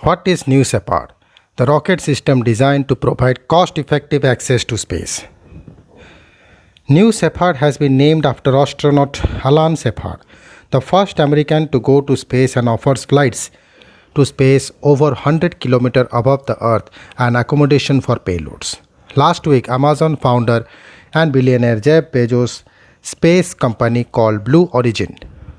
What is New Shepard? The rocket system designed to provide cost effective access to space. New Shepard has been named after astronaut Alan Shepard, the first American to go to space and offers flights to space over 100 kilometers above the Earth and accommodation for payloads. Last week, Amazon founder and billionaire Jeff Bezos' space company called Blue Origin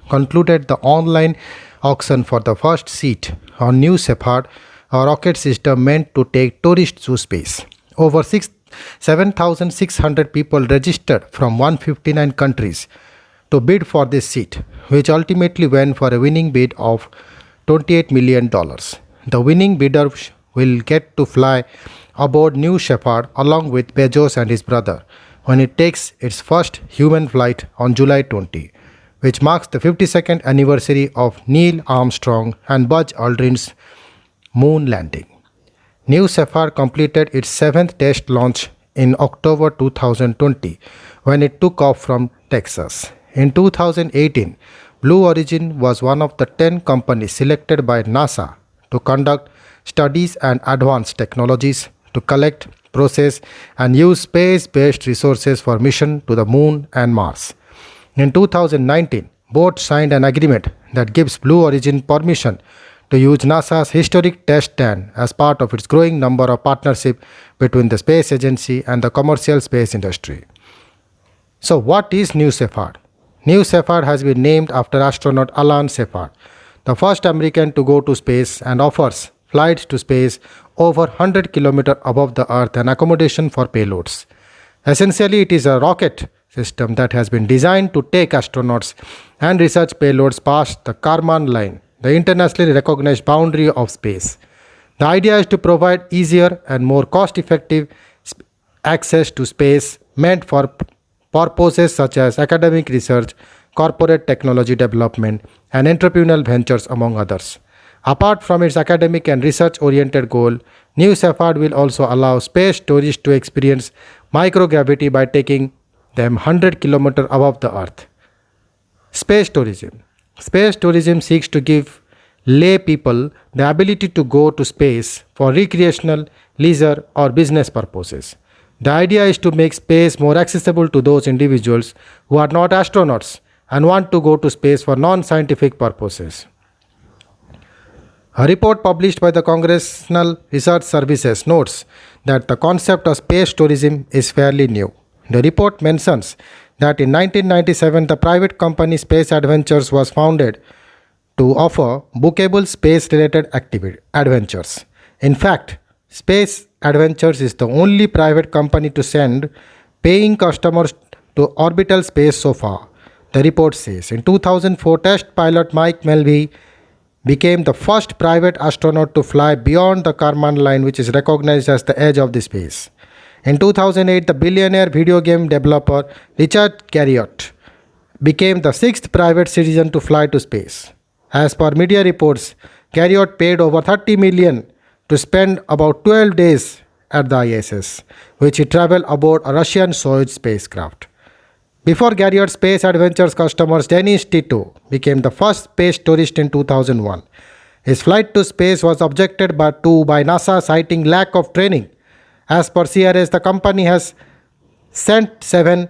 concluded the online auction for the first seat on New Shepard, a rocket system meant to take tourists to space. Over 7,600 people registered from 159 countries to bid for this seat, which ultimately went for a winning bid of $28 million. The winning bidder will get to fly aboard New Shepard along with Bezos and his brother when it takes its first human flight on July 20, which marks the 52nd anniversary of Neil Armstrong and Buzz Aldrin's moon landing. New Shepard completed its seventh test launch in October 2020 when it took off from Texas. In 2018, Blue Origin was one of the 10 companies selected by NASA to conduct studies and advance technologies to collect, process, and use space-based resources for mission to the Moon and Mars. In 2019, both signed an agreement that gives Blue Origin permission to use NASA's historic test stand as part of its growing number of partnerships between the space agency and the commercial space industry. So, what is New Shepard? New Shepard has been named after astronaut Alan Shepard, the first American to go to space, and offers flights to space over 100 kilometers above the Earth and accommodation for payloads. Essentially, it is a rocket system that has been designed to take astronauts and research payloads past the Kármán line, the internationally recognized boundary of space. The idea is to provide easier and more cost-effective access to space meant for purposes such as academic research, corporate technology development, and entrepreneurial ventures, among others. Apart from its academic and research-oriented goal, New Shepard will also allow space tourists to experience microgravity by taking them 100 kilometers above the Earth. Space tourism. Space tourism seeks to give lay people the ability to go to space for recreational, leisure, or business purposes. The idea is to make space more accessible to those individuals who are not astronauts and want to go to space for non-scientific purposes. A report published by the Congressional Research Services notes that the concept of space tourism is fairly new. The report mentions that in 1997 the private company Space Adventures was founded to offer bookable space-related adventures. In fact, Space Adventures is the only private company to send paying customers to orbital space so far, the report says. In 2004, test pilot Mike Melvey became the first private astronaut to fly beyond the Kármán line, which is recognized as the edge of the space. In 2008, the billionaire video game developer Richard Garriott became the sixth private citizen to fly to space. As per media reports, Garriott paid over $30 million to spend about 12 days at the ISS, which he traveled aboard a Russian Soyuz spacecraft. Before Garriott, Space Adventures customers Denis Tito became the first space tourist in 2001. His flight to space was objected by NASA, citing lack of training. As per CRS, the company has sent 7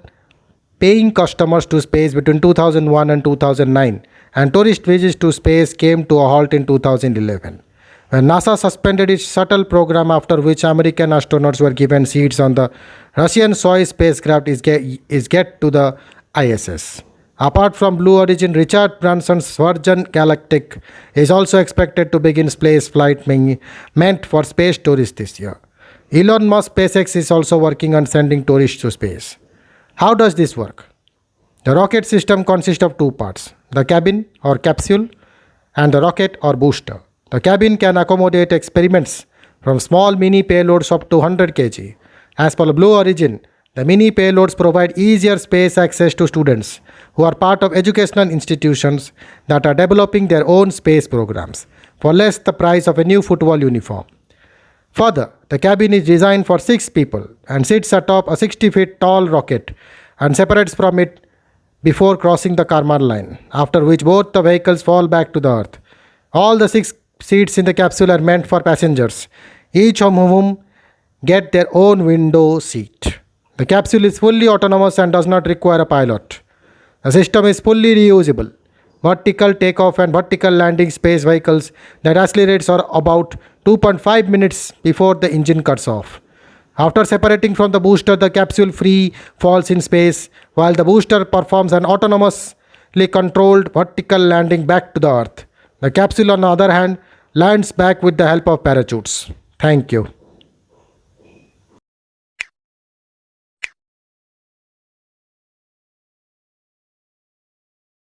paying customers to space between 2001 and 2009, and tourist visits to space came to a halt in 2011, when NASA suspended its shuttle program, after which American astronauts were given seats on the Russian Soyuz spacecraft is get to the ISS. Apart from Blue Origin, Richard Branson's Virgin Galactic is also expected to begin space flight meant for space tourists this year. Elon Musk SpaceX is also working on sending tourists to space. How does this work? The rocket system consists of 2 parts, the cabin or capsule and the rocket or booster. The cabin can accommodate experiments from small mini payloads up to 100 kg. As per Blue Origin, the mini payloads provide easier space access to students who are part of educational institutions that are developing their own space programs for less the price of a new football uniform. Further, the cabin is designed for 6 people and sits atop a 60 feet tall rocket and separates from it before crossing the Kármán line, after which both the vehicles fall back to the Earth. All the 6 seats in the capsule are meant for passengers, each of whom get their own window seat. The capsule is fully autonomous and does not require a pilot. The system is fully reusable. Vertical takeoff and vertical landing space vehicles that accelerates are about 2.5 minutes before the engine cuts off. After separating from the booster, the capsule free falls in space while the booster performs an autonomously controlled vertical landing back to the Earth. The capsule, on the other hand, lands back with the help of parachutes. Thank you.